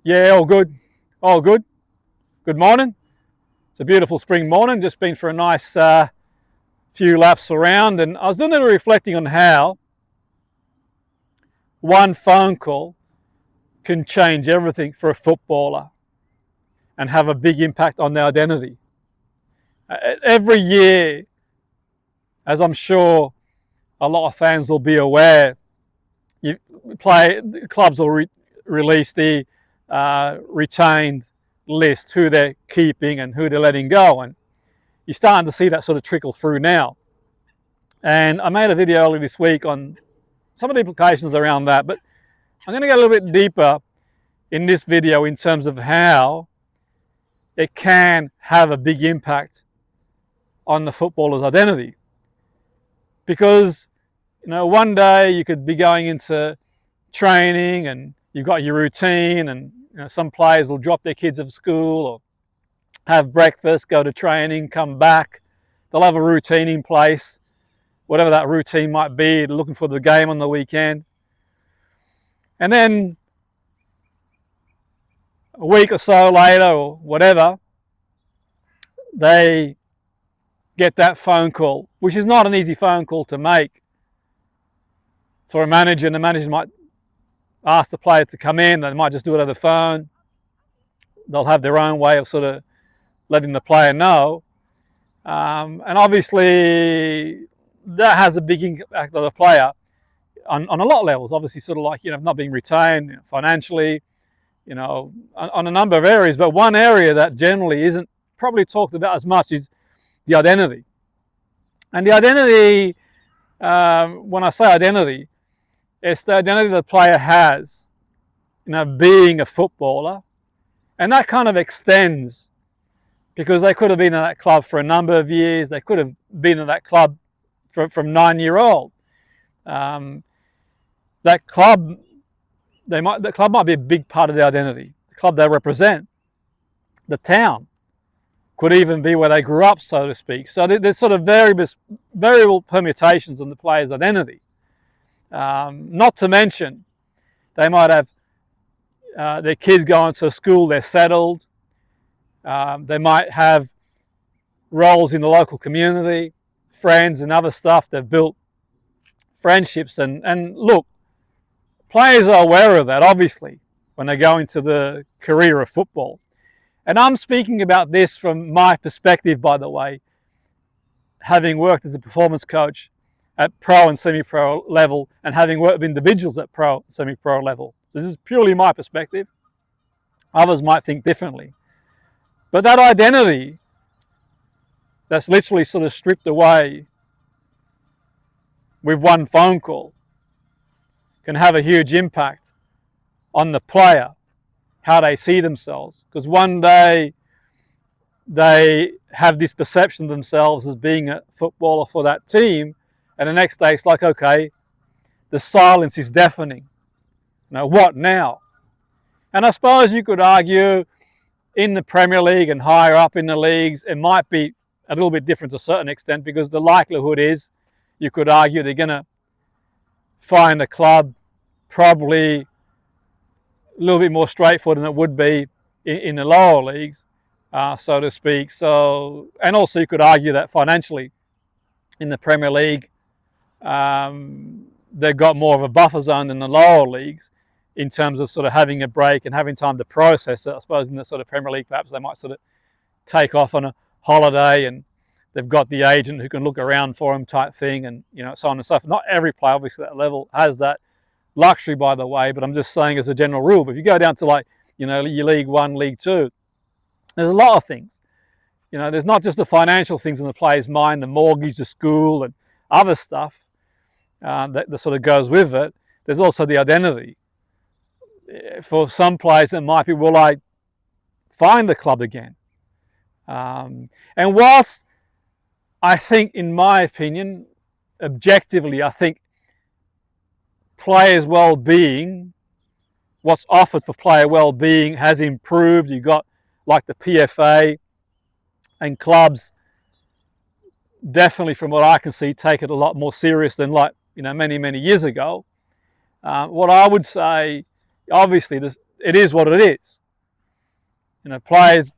Yeah, all good. All good. Good morning. It's a beautiful spring morning. Just been for a nice few laps around, and I was doing a little reflecting on how one phone call can change everything for a footballer and have a big impact on their identity. Every year, as I'm sure a lot of fans will be aware, clubs will release the retained list, who they're keeping and who they're letting go, and you're starting to see that sort of trickle through now. And I made a video earlier this week on some of the implications around that, but I'm going to go a little bit deeper in this video in terms of how it can have a big impact on the footballer's identity. Because, one day you could be going into training and you've got your routine, and some players will drop their kids at school or have breakfast, go to training, come back. They'll have a routine in place, whatever that routine might be, looking for the game on the weekend. And then a week or so later or whatever, they get that phone call, which is not an easy phone call to make for a manager, and the manager might ask the player to come in. They might just do it over the phone. They'll have their own way of sort of letting the player know. And obviously that has a big impact on the player on a lot of levels. Obviously sort of like, not being retained financially, on a number of areas. But one area that generally isn't probably talked about as much is the identity. And the identity, when I say identity, it's the identity the player has, being a footballer. And that kind of extends, because they could have been in that club for a number of years. They could have been in that club from 9-year-old. That club might be a big part of their identity. The club they represent, the town, could even be where they grew up, so to speak. So there's sort of variable permutations on the player's identity. Not to mention, they might have their kids going to school, they're settled. They might have roles in the local community, friends and other stuff. They've built friendships. And look, players are aware of that, obviously, when they go into the career of football. And I'm speaking about this from my perspective, by the way, having worked as a performance coach at pro and semi-pro level, and having worked with individuals at pro and semi-pro level. So this is purely my perspective. Others might think differently. But that identity that's literally sort of stripped away with one phone call can have a huge impact on the player, how they see themselves. Because one day they have this perception of themselves as being a footballer for that team, and the next day it's like, okay, the silence is deafening. Now, what now? And I suppose you could argue in the Premier League and higher up in the leagues, it might be a little bit different to a certain extent, because the likelihood is, you could argue, they're going to find a club probably a little bit more straightforward than it would be in the lower leagues, so to speak. So, and also you could argue that financially in the Premier League, they've got more of a buffer zone than the lower leagues in terms of sort of having a break and having time to process it. I suppose in the sort of Premier League, perhaps they might sort of take off on a holiday, and they've got the agent who can look around for them type thing, and so on and so forth. Not every player, obviously, at that level has that luxury, by the way, but I'm just saying as a general rule. But if you go down to like, your League One, League Two, there's a lot of things. There's not just the financial things in the player's mind, the mortgage, the school, and other stuff that sort of goes with it. There's also the identity. For some players, it might be, will I find the club again? And whilst I think, in my opinion, objectively, I think players' well-being, what's offered for player well-being has improved. You've got like the PFA, and clubs definitely, from what I can see, take it a lot more serious than many years ago. What I would say, obviously it is what it is. You know, players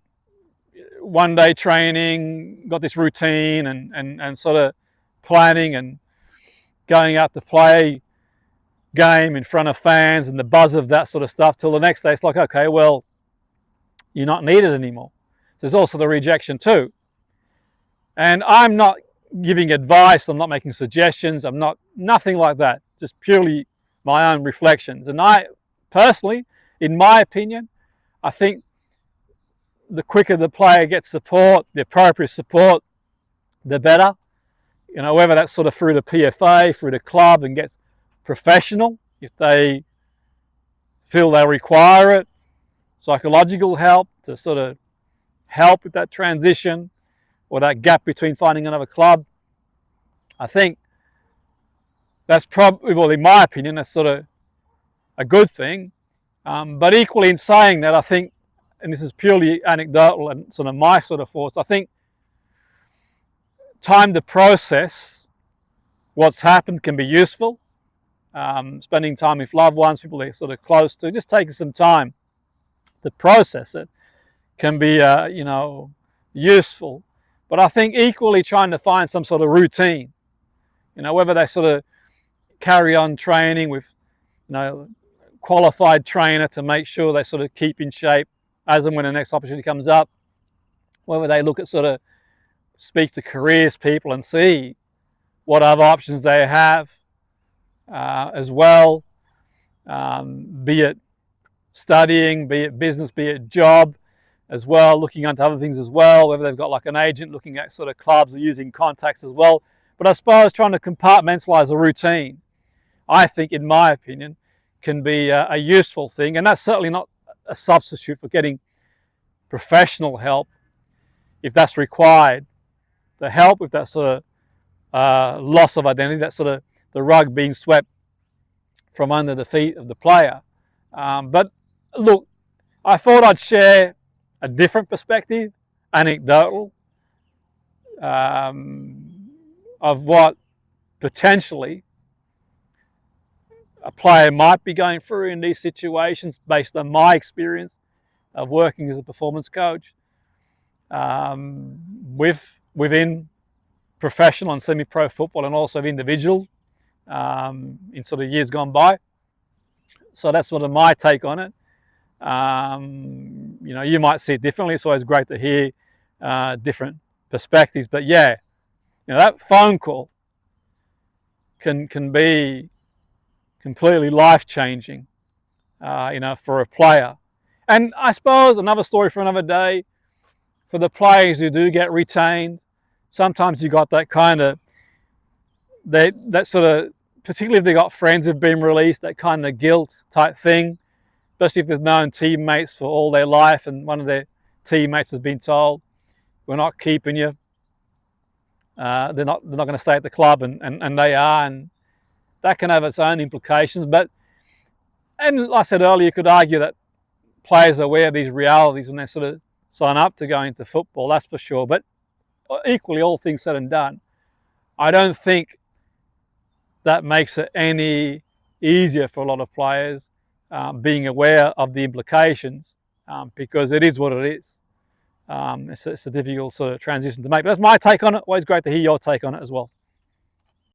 one day training, got this routine and sort of planning and going out to play game in front of fans and the buzz of that sort of stuff, till the next day it's like, okay, well, you're not needed anymore. There's also the rejection too. And I'm not giving advice, I'm not making suggestions, I'm not, nothing like that, just purely my own reflections. And I personally, in my opinion, I think the quicker the player gets support, the appropriate support, the better. You know, whether that's sort of through the PFA, through the club, and get professional if they feel they require it, psychological help to sort of help with that transition or that gap between finding another club. I think that's probably, well, in my opinion, that's sort of a good thing. But equally in saying that, I think, and this is purely anecdotal and sort of my sort of thoughts, I think time to process what's happened can be useful. Spending time with loved ones, people they're sort of close to, just taking some time to process it can be, you know, useful. But I think equally trying to find some sort of routine, you know, whether they sort of carry on training with, you know, qualified trainer to make sure they sort of keep in shape as and when the next opportunity comes up, whether they look at sort of speak to careers people and see what other options they have as well, be it studying, be it business, be it job as well, looking into other things as well, whether they've got like an agent looking at sort of clubs or using contacts as well. But I suppose trying to compartmentalize a routine, I think, in my opinion, can be a useful thing. And that's certainly not a substitute for getting professional help if that's required. The help with that sort of loss of identity, that sort of the rug being swept from under the feet of the player. But look, I thought I'd share a different perspective, anecdotal, of what potentially a player might be going through in these situations based on my experience of working as a performance coach within professional and semi-pro football, and also of individuals in sort of years gone by. So that's sort of my take on it. You know, you might see it differently. It's always great to hear different perspectives. But yeah, you know, that phone call can be completely life-changing, you know, for a player. And I suppose another story for another day, for the players who do get retained, sometimes you got that kind of, that sort of, particularly if they got friends who've been released, that kind of guilt type thing, especially if they've known teammates for all their life and one of their teammates has been told, we're not keeping you, they're not going to stay at the club, and they are, and that can have its own implications. But, and like I said earlier, you could argue that players are aware of these realities when they sort of sign up to go into football, that's for sure. But equally, all things said and done, I don't think that makes it any easier for a lot of players being aware of the implications, because it is what it is. It's a difficult sort of transition to make. But that's my take on it. Always great to hear your take on it as well.